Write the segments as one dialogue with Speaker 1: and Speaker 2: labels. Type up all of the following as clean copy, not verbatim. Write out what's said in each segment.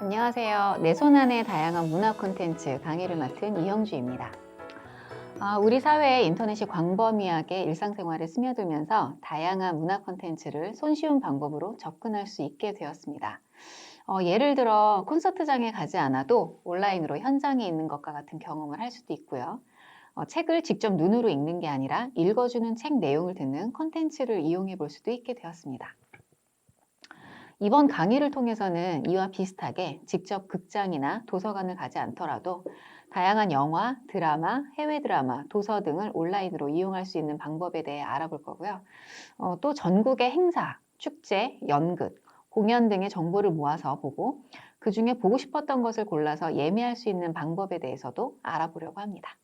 Speaker 1: 안녕하세요. 내 손 안의 다양한 문화 콘텐츠 강의를 맡은 이영주입니다. 우리 사회의 인터넷이 광범위하게 일상생활에 스며들면서 다양한 문화 콘텐츠를 손쉬운 방법으로 접근할 수 있게 되었습니다. 예를 들어 콘서트장에 가지 않아도 온라인으로 현장에 있는 것과 같은 경험을 할 수도 있고요. 책을 직접 눈으로 읽는 게 아니라 읽어주는 책 내용을 듣는 콘텐츠를 이용해 볼 수도 있게 되었습니다. 이번 강의를 통해서는 이와 비슷하게 직접 극장이나 도서관을 가지 않더라도 다양한 영화, 드라마, 해외 드라마, 도서 등을 온라인으로 이용할 수 있는 방법에 대해 알아볼 거고요. 또 전국의 행사, 축제, 연극, 공연 등의 정보를 모아서 보고 그 중에 보고 싶었던 것을 골라서 예매할 수 있는 방법에 대해서도 알아보려고 합니다.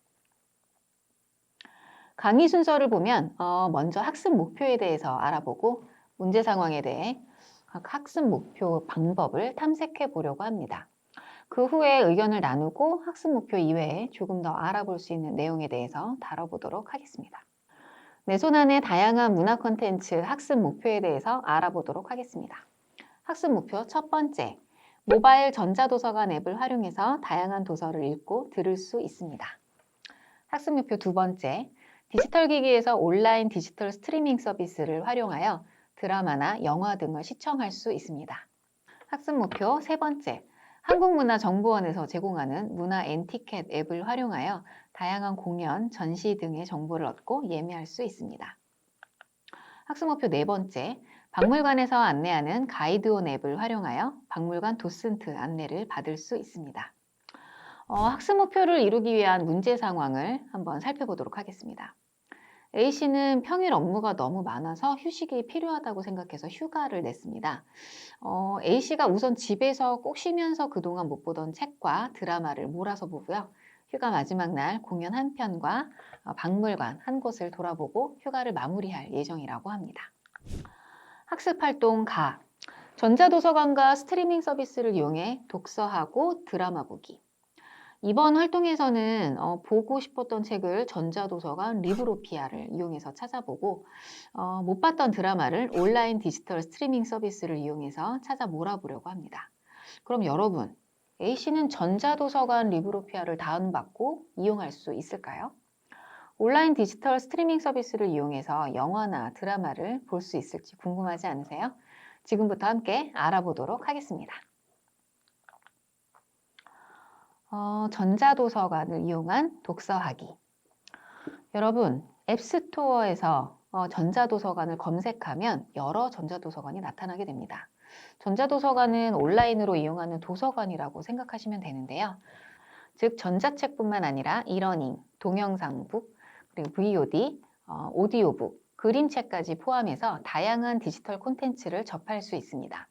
Speaker 1: 강의 순서를 보면 먼저 학습 목표에 대해서 알아보고 문제 상황에 대해 각 학습 목표 방법을 탐색해 보려고 합니다. 그 후에 의견을 나누고 학습 목표 이외에 조금 더 알아볼 수 있는 내용에 대해서 다뤄보도록 하겠습니다. 내 손 안의 다양한 문화 콘텐츠 학습 목표에 대해서 알아보도록 하겠습니다. 학습 목표 첫 번째, 모바일 전자도서관 앱을 활용해서 다양한 도서를 읽고 들을 수 있습니다. 학습 목표 두 번째, 디지털 기기에서 온라인 디지털 스트리밍 서비스를 활용하여 드라마나 영화 등을 시청할 수 있습니다. 학습 목표 세 번째, 한국문화정보원에서 제공하는 문화 엔티켓 앱을 활용하여 다양한 공연, 전시 등의 정보를 얻고 예매할 수 있습니다. 학습 목표 네 번째, 박물관에서 안내하는 가이드온 앱을 활용하여 박물관 도슨트 안내를 받을 수 있습니다. 학습 목표를 이루기 위한 문제 상황을 한번 살펴보도록 하겠습니다. A씨는 평일 업무가 너무 많아서 휴식이 필요하다고 생각해서 휴가를 냈습니다. A씨가 우선 집에서 꼭 쉬면서 그동안 못 보던 책과 드라마를 몰아서 보고요. 휴가 마지막 날 공연 한 편과 박물관 한 곳을 돌아보고 휴가를 마무리할 예정이라고 합니다. 학습활동 가, 전자도서관과 스트리밍 서비스를 이용해 독서하고 드라마 보기. 이번 활동에서는 보고 싶었던 책을 전자도서관 리브로피아를 이용해서 찾아보고 못 봤던 드라마를 온라인 디지털 스트리밍 서비스를 이용해서 찾아 몰아보려고 합니다. 그럼 여러분, A씨는 전자도서관 리브로피아를 다운받고 이용할 수 있을까요? 온라인 디지털 스트리밍 서비스를 이용해서 영화나 드라마를 볼 수 있을지 궁금하지 않으세요? 지금부터 함께 알아보도록 하겠습니다. 전자도서관을 이용한 독서하기. 여러분, 앱스토어에서 전자도서관을 검색하면 여러 전자도서관이 나타나게 됩니다. 전자도서관은 온라인으로 이용하는 도서관이라고 생각하시면 되는데요. 즉, 전자책뿐만 아니라 이러닝, 동영상북, 그리고 VOD, 오디오북, 그림책까지 포함해서 다양한 디지털 콘텐츠를 접할 수 있습니다.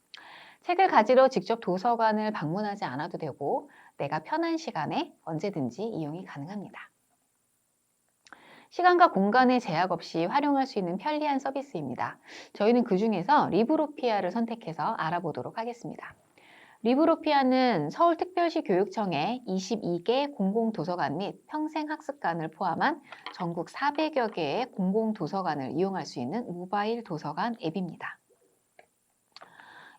Speaker 1: 책을 가지러 직접 도서관을 방문하지 않아도 되고 내가 편한 시간에 언제든지 이용이 가능합니다. 시간과 공간의 제약 없이 활용할 수 있는 편리한 서비스입니다. 저희는 그 중에서 리브로피아를 선택해서 알아보도록 하겠습니다. 리브로피아는 서울특별시 교육청의 22개 공공도서관 및 평생학습관을 포함한 전국 400여 개의 공공도서관을 이용할 수 있는 모바일 도서관 앱입니다.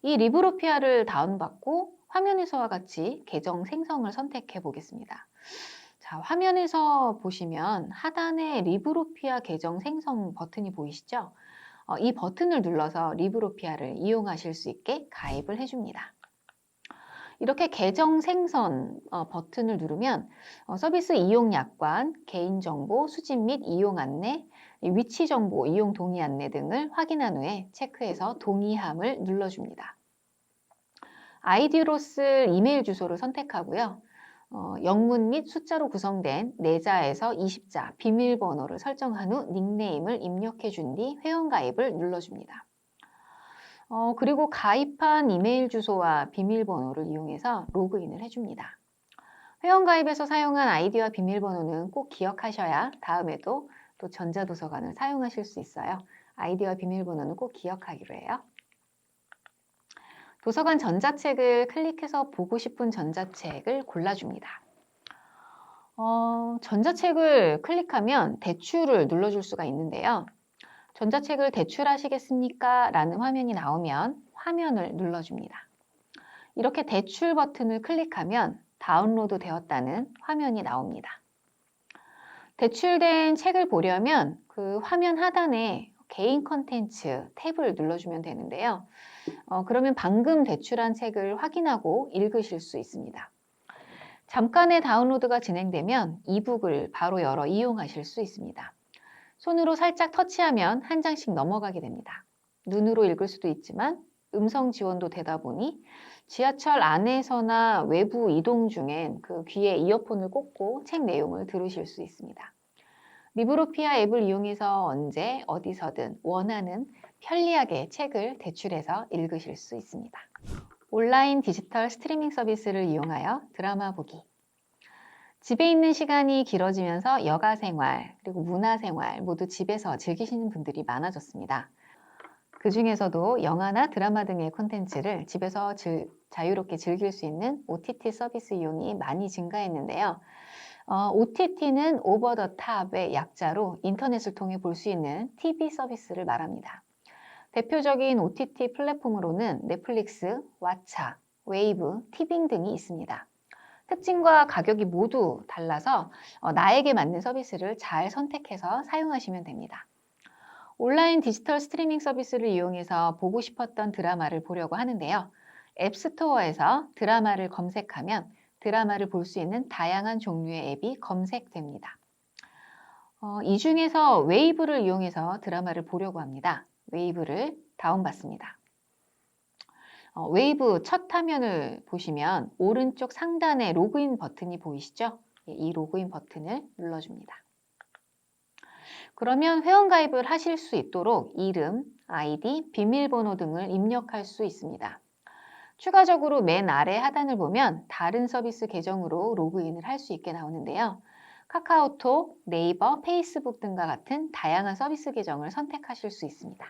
Speaker 1: 이 리브로피아를 다운받고 화면에서와 같이 계정 생성을 선택해 보겠습니다. 자, 화면에서 보시면 하단에 리브로피아 계정 생성 버튼이 보이시죠? 이 버튼을 눌러서 리브로피아를 이용하실 수 있게 가입을 해줍니다. 이렇게 계정 생성 버튼을 누르면 서비스 이용 약관, 개인정보 수집 및 이용 안내, 위치 정보 이용 동의 안내 등을 확인한 후에 체크해서 동의함을 눌러줍니다. 아이디로 쓸 이메일 주소를 선택하고요. 영문 및 숫자로 구성된 4자에서 20자 비밀번호를 설정한 후 닉네임을 입력해 준 뒤 회원가입을 눌러줍니다. 그리고 가입한 이메일 주소와 비밀번호를 이용해서 로그인을 해줍니다. 회원가입에서 사용한 아이디와 비밀번호는 꼭 기억하셔야 다음에도 또 전자도서관을 사용하실 수 있어요. 아이디와 비밀번호는 꼭 기억하기로 해요. 도서관 전자책을 클릭해서 보고 싶은 전자책을 골라줍니다. 전자책을 클릭하면 대출을 눌러줄 수가 있는데요. 전자책을 대출하시겠습니까? 라는 화면이 나오면 화면을 눌러줍니다. 이렇게 대출 버튼을 클릭하면 다운로드 되었다는 화면이 나옵니다. 대출된 책을 보려면 그 화면 하단에 개인 컨텐츠 탭을 눌러주면 되는데요. 그러면 방금 대출한 책을 확인하고 읽으실 수 있습니다. 잠깐의 다운로드가 진행되면 이북을 바로 열어 이용하실 수 있습니다. 손으로 살짝 터치하면 한 장씩 넘어가게 됩니다. 눈으로 읽을 수도 있지만 음성 지원도 되다 보니 지하철 안에서나 외부 이동 중엔 그 귀에 이어폰을 꽂고 책 내용을 들으실 수 있습니다. 리브로피아 앱을 이용해서 언제 어디서든 원하는 편리하게 책을 대출해서 읽으실 수 있습니다. 온라인 디지털 스트리밍 서비스를 이용하여 드라마 보기. 집에 있는 시간이 길어지면서 여가 생활 그리고 문화 생활 모두 집에서 즐기시는 분들이 많아졌습니다. 그 중에서도 영화나 드라마 등의 콘텐츠를 집에서 자유롭게 즐길 수 있는 OTT 서비스 이용이 많이 증가했는데요. OTT는 오버 더 탑의 약자로 인터넷을 통해 볼 수 있는 TV 서비스를 말합니다. 대표적인 OTT 플랫폼으로는 넷플릭스, 왓챠, 웨이브, 티빙 등이 있습니다. 특징과 가격이 모두 달라서 나에게 맞는 서비스를 잘 선택해서 사용하시면 됩니다. 온라인 디지털 스트리밍 서비스를 이용해서 보고 싶었던 드라마를 보려고 하는데요. 앱스토어에서 드라마를 검색하면 드라마를 볼 수 있는 다양한 종류의 앱이 검색됩니다. 이 중에서 웨이브를 이용해서 드라마를 보려고 합니다. 웨이브를 다운받습니다. 웨이브 첫 화면을 보시면 오른쪽 상단에 로그인 버튼이 보이시죠? 이 로그인 버튼을 눌러줍니다. 그러면 회원가입을 하실 수 있도록 이름, 아이디, 비밀번호 등을 입력할 수 있습니다. 추가적으로 맨 아래 하단을 보면 다른 서비스 계정으로 로그인을 할 수 있게 나오는데요. 카카오톡, 네이버, 페이스북 등과 같은 다양한 서비스 계정을 선택하실 수 있습니다.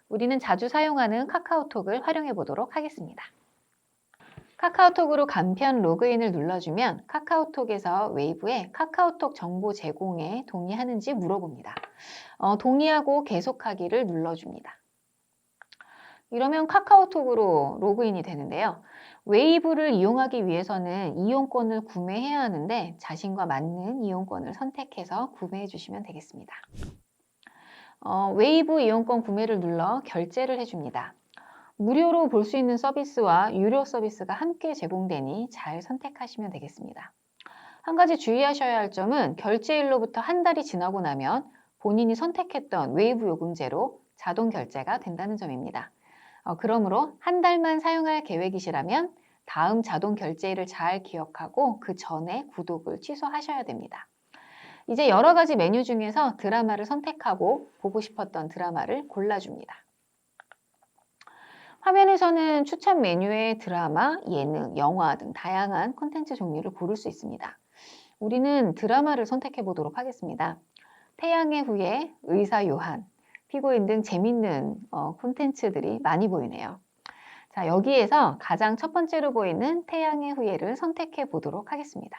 Speaker 1: 우리는 자주 사용하는 카카오톡을 활용해 보도록 하겠습니다. 카카오톡으로 간편 로그인을 눌러주면 카카오톡에서 웨이브에 카카오톡 정보 제공에 동의하는지 물어봅니다. 동의하고 계속하기를 눌러줍니다. 이러면 카카오톡으로 로그인이 되는데요. 웨이브를 이용하기 위해서는 이용권을 구매해야 하는데 자신과 맞는 이용권을 선택해서 구매해 주시면 되겠습니다. 웨이브 이용권 구매를 눌러 결제를 해줍니다. 무료로 볼 수 있는 서비스와 유료 서비스가 함께 제공되니 잘 선택하시면 되겠습니다. 한 가지 주의하셔야 할 점은 결제일로부터 한 달이 지나고 나면 본인이 선택했던 웨이브 요금제로 자동 결제가 된다는 점입니다. 그러므로 한 달만 사용할 계획이시라면 다음 자동 결제일을 잘 기억하고 그 전에 구독을 취소하셔야 됩니다. 이제 여러 가지 메뉴 중에서 드라마를 선택하고 보고 싶었던 드라마를 골라줍니다. 화면에서는 추천 메뉴에 드라마, 예능, 영화 등 다양한 콘텐츠 종류를 고를 수 있습니다. 우리는 드라마를 선택해 보도록 하겠습니다. 태양의 후예, 의사 요한, 피고인 등 재밌는 콘텐츠들이 많이 보이네요. 자, 여기에서 가장 첫 번째로 보이는 태양의 후예를 선택해 보도록 하겠습니다.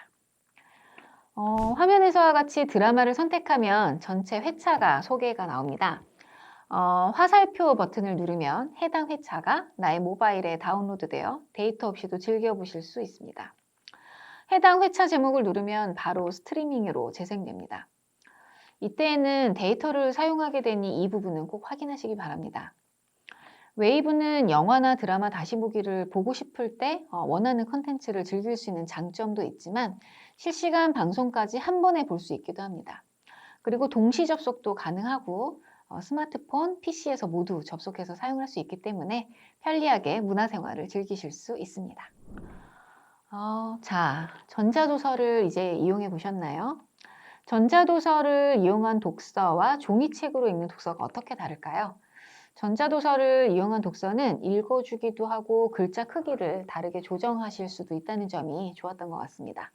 Speaker 1: 화면에서와 같이 드라마를 선택하면 전체 회차가 소개가 나옵니다. 화살표 버튼을 누르면 해당 회차가 나의 모바일에 다운로드되어 데이터 없이도 즐겨보실 수 있습니다. 해당 회차 제목을 누르면 바로 스트리밍으로 재생됩니다. 이때에는 데이터를 사용하게 되니 이 부분은 꼭 확인하시기 바랍니다. 웨이브는 영화나 드라마 다시 보기를 보고 싶을 때 원하는 컨텐츠를 즐길 수 있는 장점도 있지만 실시간 방송까지 한 번에 볼 수 있기도 합니다. 그리고 동시 접속도 가능하고 스마트폰, PC에서 모두 접속해서 사용할 수 있기 때문에 편리하게 문화생활을 즐기실 수 있습니다. 자, 전자도서를 이제 이용해 보셨나요? 전자도서를 이용한 독서와 종이책으로 읽는 독서가 어떻게 다를까요? 전자도서를 이용한 독서는 읽어주기도 하고 글자 크기를 다르게 조정하실 수도 있다는 점이 좋았던 것 같습니다.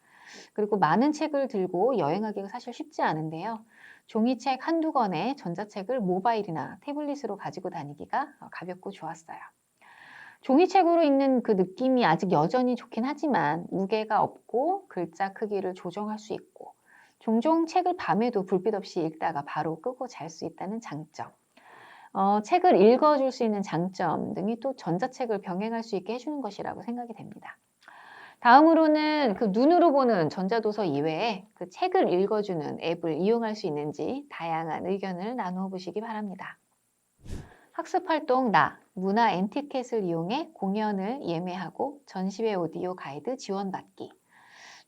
Speaker 1: 그리고 많은 책을 들고 여행하기가 사실 쉽지 않은데요. 종이책 한두 권에 전자책을 모바일이나 태블릿으로 가지고 다니기가 가볍고 좋았어요. 종이책으로 읽는 그 느낌이 아직 여전히 좋긴 하지만 무게가 없고 글자 크기를 조정할 수 있고 종종 책을 밤에도 불빛 없이 읽다가 바로 끄고 잘 수 있다는 장점. 책을 읽어줄 수 있는 장점 등이 또 전자책을 병행할 수 있게 해주는 것이라고 생각이 됩니다. 다음으로는 그 눈으로 보는 전자도서 이외에 그 책을 읽어주는 앱을 이용할 수 있는지 다양한 의견을 나누어 보시기 바랍니다. 학습활동 문화 앤티켓을 이용해 공연을 예매하고 전시회 오디오 가이드 지원받기.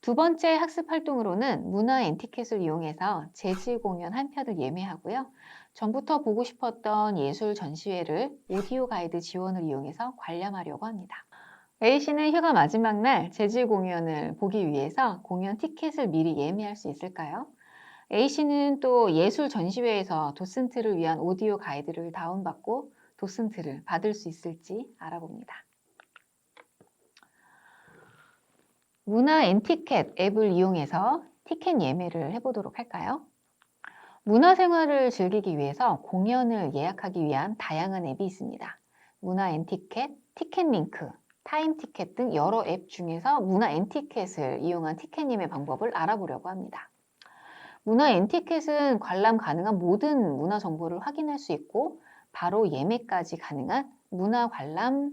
Speaker 1: 두 번째 학습활동으로는 문화 앤티켓을 이용해서 재즈 공연 한 편을 예매하고요. 전부터 보고 싶었던 예술 전시회를 오디오 가이드 지원을 이용해서 관람하려고 합니다. A씨는 휴가 마지막 날 재즈 공연을 보기 위해서 공연 티켓을 미리 예매할 수 있을까요? A씨는 또 예술 전시회에서 도슨트를 위한 오디오 가이드를 다운받고 도슨트를 받을 수 있을지 알아봅니다. 문화 앤티켓 앱을 이용해서 티켓 예매를 해보도록 할까요? 문화생활을 즐기기 위해서 공연을 예약하기 위한 다양한 앱이 있습니다. 문화 앤티켓, 티켓링크, 타임티켓 등 여러 앱 중에서 문화 앤티켓을 이용한 티켓 예매 방법을 알아보려고 합니다. 문화 앤티켓은 관람 가능한 모든 문화 정보를 확인할 수 있고 바로 예매까지 가능한 문화 관람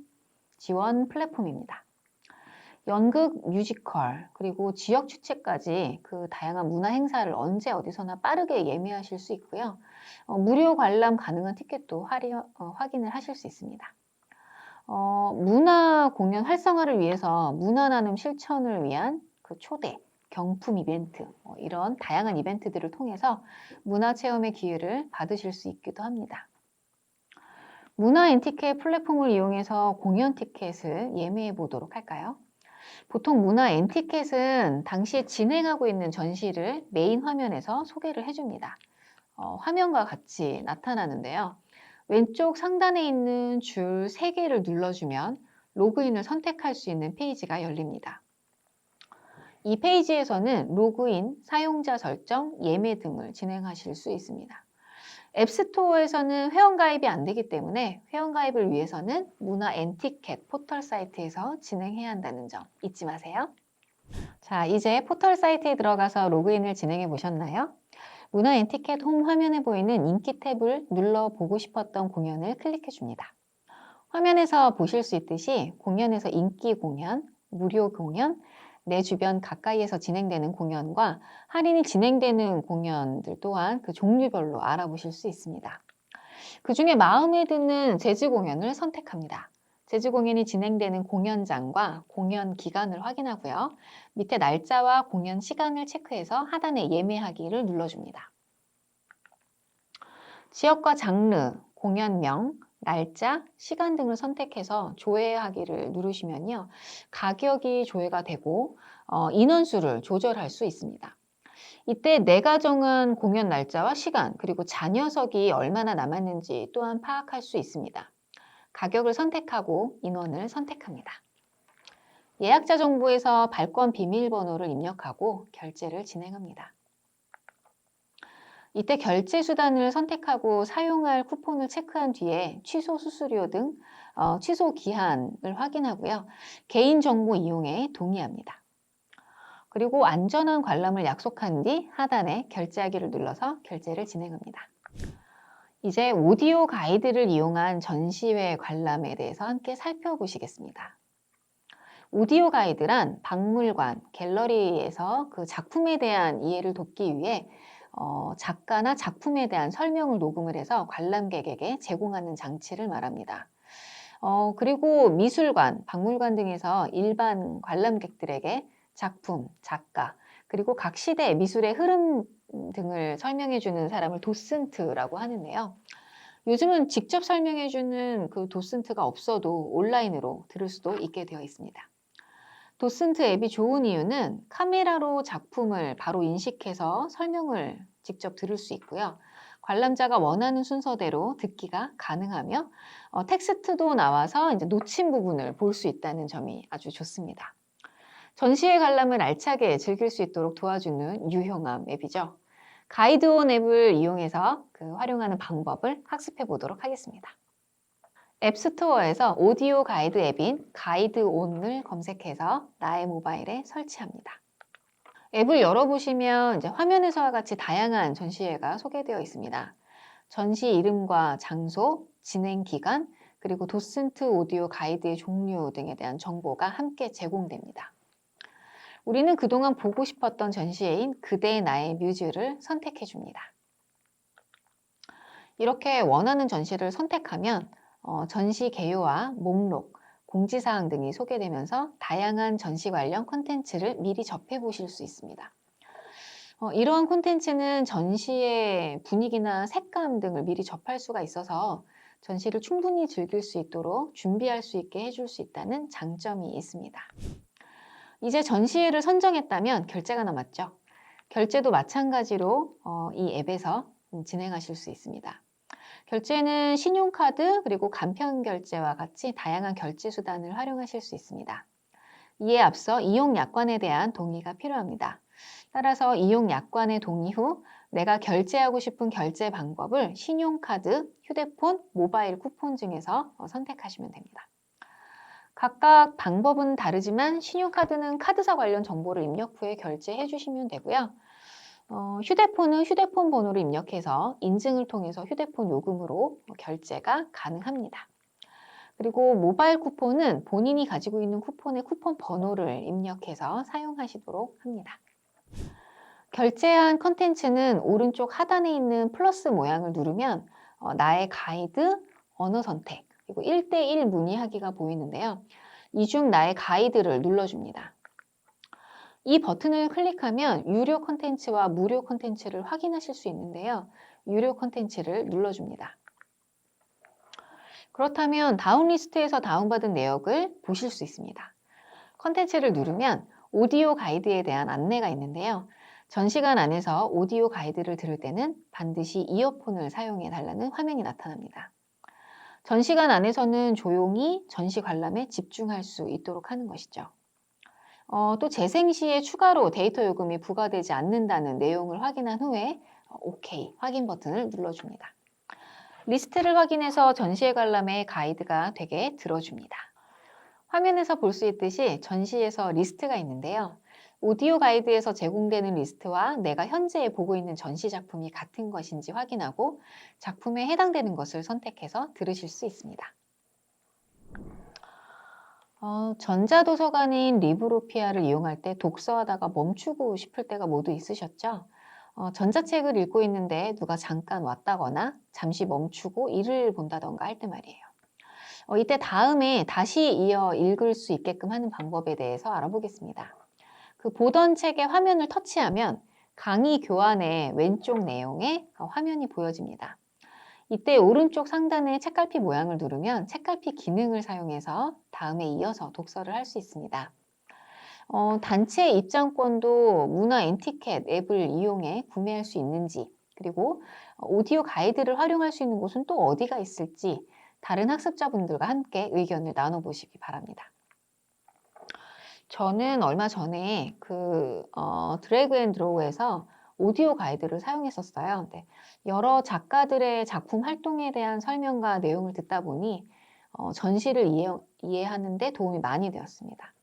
Speaker 1: 지원 플랫폼입니다. 연극, 뮤지컬, 그리고 지역 축제까지 그 다양한 문화 행사를 언제 어디서나 빠르게 예매하실 수 있고요. 무료 관람 가능한 티켓도 확인을 하실 수 있습니다. 문화 공연 활성화를 위해서 문화 나눔 실천을 위한 그 초대, 경품 이벤트, 이런 다양한 이벤트들을 통해서 문화 체험의 기회를 받으실 수 있기도 합니다. 문화 앤티켓 플랫폼을 이용해서 공연 티켓을 예매해 보도록 할까요? 보통 문화 앤티켓은 당시에 진행하고 있는 전시를 메인 화면에서 소개를 해줍니다. 화면과 같이 나타나는데요. 왼쪽 상단에 있는 줄 3개를 눌러주면 로그인을 선택할 수 있는 페이지가 열립니다. 이 페이지에서는 로그인, 사용자 설정, 예매 등을 진행하실 수 있습니다. 앱스토어에서는 회원가입이 안 되기 때문에 회원가입을 위해서는 문화 앤티켓 포털 사이트에서 진행해야 한다는 점 잊지 마세요. 자, 이제 포털 사이트에 들어가서 로그인을 진행해 보셨나요? 문화 앤티켓 홈 화면에 보이는 인기 탭을 눌러 보고 싶었던 공연을 클릭해 줍니다. 화면에서 보실 수 있듯이 공연에서 인기 공연, 무료 공연, 내 주변 가까이에서 진행되는 공연과 할인이 진행되는 공연들 또한 그 종류별로 알아보실 수 있습니다. 그 중에 마음에 드는 재즈 공연을 선택합니다. 재즈 공연이 진행되는 공연장과 공연 기간을 확인하고요. 밑에 날짜와 공연 시간을 체크해서 하단에 예매하기를 눌러줍니다. 지역과 장르, 공연명, 날짜, 시간 등을 선택해서 조회하기를 누르시면요. 가격이 조회가 되고 인원수를 조절할 수 있습니다. 이때 내가 정한 공연 날짜와 시간, 그리고 잔여석이 얼마나 남았는지 또한 파악할 수 있습니다. 가격을 선택하고 인원을 선택합니다. 예약자 정보에서 발권 비밀번호를 입력하고 결제를 진행합니다. 이때 결제 수단을 선택하고 사용할 쿠폰을 체크한 뒤에 취소 수수료 등 취소 기한을 확인하고요. 개인정보 이용에 동의합니다. 그리고 안전한 관람을 약속한 뒤 하단에 결제하기를 눌러서 결제를 진행합니다. 이제 오디오 가이드를 이용한 전시회 관람에 대해서 함께 살펴보시겠습니다. 오디오 가이드란 박물관, 갤러리에서 그 작품에 대한 이해를 돕기 위해 작가나 작품에 대한 설명을 녹음을 해서 관람객에게 제공하는 장치를 말합니다. 그리고 미술관, 박물관 등에서 일반 관람객들에게 작품, 작가, 그리고 각 시대 미술의 흐름 등을 설명해주는 사람을 도슨트라고 하는데요. 요즘은 직접 설명해주는 그 도슨트가 없어도 온라인으로 들을 수도 있게 되어 있습니다. 도슨트 앱이 좋은 이유는 카메라로 작품을 바로 인식해서 설명을 직접 들을 수 있고요. 관람자가 원하는 순서대로 듣기가 가능하며 텍스트도 나와서 이제 놓친 부분을 볼 수 있다는 점이 아주 좋습니다. 전시회 관람을 알차게 즐길 수 있도록 도와주는 유용한 앱이죠. 가이드온 앱을 이용해서 그 활용하는 방법을 학습해 보도록 하겠습니다. 앱스토어에서 오디오 가이드 앱인 가이드온을 검색해서 나의 모바일에 설치합니다. 앱을 열어보시면 이제 화면에서와 같이 다양한 전시회가 소개되어 있습니다. 전시 이름과 장소, 진행 기간, 그리고 도슨트 오디오 가이드의 종류 등에 대한 정보가 함께 제공됩니다. 우리는 그동안 보고 싶었던 전시회인 그대 나의 뮤즈를 선택해 줍니다. 이렇게 원하는 전시를 선택하면 전시 개요와 목록, 공지사항 등이 소개되면서 다양한 전시 관련 콘텐츠를 미리 접해 보실 수 있습니다. 이러한 콘텐츠는 전시의 분위기나 색감 등을 미리 접할 수가 있어서 전시를 충분히 즐길 수 있도록 준비할 수 있게 해줄 수 있다는 장점이 있습니다. 이제 전시회를 선정했다면 결제가 남았죠. 결제도 마찬가지로 이 앱에서 진행하실 수 있습니다. 결제는 신용카드 그리고 간편결제와 같이 다양한 결제 수단을 활용하실 수 있습니다. 이에 앞서 이용 약관에 대한 동의가 필요합니다. 따라서 이용 약관의 동의 후 내가 결제하고 싶은 결제 방법을 신용카드, 휴대폰, 모바일 쿠폰 중에서 선택하시면 됩니다. 각각 방법은 다르지만 신용카드는 카드사 관련 정보를 입력 후에 결제해 주시면 되고요. 휴대폰은 휴대폰 번호를 입력해서 인증을 통해서 휴대폰 요금으로 결제가 가능합니다. 그리고 모바일 쿠폰은 본인이 가지고 있는 쿠폰의 쿠폰 번호를 입력해서 사용하시도록 합니다. 결제한 컨텐츠는 오른쪽 하단에 있는 플러스 모양을 누르면 나의 가이드, 언어 선택, 그리고 1대1 문의하기가 보이는데요. 이 중 나의 가이드를 눌러줍니다. 이 버튼을 클릭하면 유료 컨텐츠와 무료 컨텐츠를 확인하실 수 있는데요. 유료 컨텐츠를 눌러줍니다. 그렇다면 다운 리스트에서 다운받은 내역을 보실 수 있습니다. 컨텐츠를 누르면 오디오 가이드에 대한 안내가 있는데요. 전시관 안에서 오디오 가이드를 들을 때는 반드시 이어폰을 사용해 달라는 화면이 나타납니다. 전시관 안에서는 조용히 전시 관람에 집중할 수 있도록 하는 것이죠. 또 재생 시에 추가로 데이터 요금이 부과되지 않는다는 내용을 확인한 후에 OK 확인 버튼을 눌러줍니다. 리스트를 확인해서 전시회 관람의 가이드가 되게 들어줍니다. 화면에서 볼 수 있듯이 전시에서 리스트가 있는데요. 오디오 가이드에서 제공되는 리스트와 내가 현재 보고 있는 전시 작품이 같은 것인지 확인하고 작품에 해당되는 것을 선택해서 들으실 수 있습니다. 전자도서관인 리브로피아를 이용할 때 독서하다가 멈추고 싶을 때가 모두 있으셨죠? 전자책을 읽고 있는데 누가 잠깐 왔다거나 잠시 멈추고 일을 본다던가 할 때 말이에요. 이때 다음에 다시 이어 읽을 수 있게끔 하는 방법에 대해서 알아보겠습니다. 그 보던 책의 화면을 터치하면 강의 교환의 왼쪽 내용에 화면이 보여집니다. 이때 오른쪽 상단의 책갈피 모양을 누르면 책갈피 기능을 사용해서 다음에 이어서 독서를 할 수 있습니다. 단체 입장권도 문화 엔티켓 앱을 이용해 구매할 수 있는지, 그리고 오디오 가이드를 활용할 수 있는 곳은 또 어디가 있을지 다른 학습자분들과 함께 의견을 나눠보시기 바랍니다. 저는 얼마 전에 드래그 앤 드로우에서 오디오 가이드를 사용했었어요. 근데 여러 작가들의 작품 활동에 대한 설명과 내용을 듣다 보니 전시를 이해하는 데 도움이 많이 되었습니다.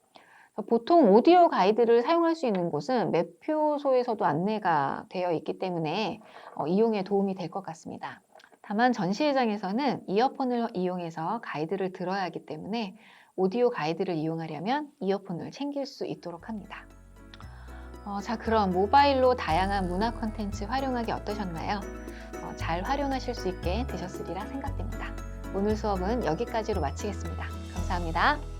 Speaker 1: 보통 오디오 가이드를 사용할 수 있는 곳은 매표소에서도 안내가 되어 있기 때문에 이용에 도움이 될 것 같습니다. 다만 전시회장에서는 이어폰을 이용해서 가이드를 들어야 하기 때문에 오디오 가이드를 이용하려면 이어폰을 챙길 수 있도록 합니다. 자, 그럼 모바일로 다양한 문화 콘텐츠 활용하기 어떠셨나요? 잘 활용하실 수 있게 되셨으리라 생각됩니다. 오늘 수업은 여기까지로 마치겠습니다. 감사합니다.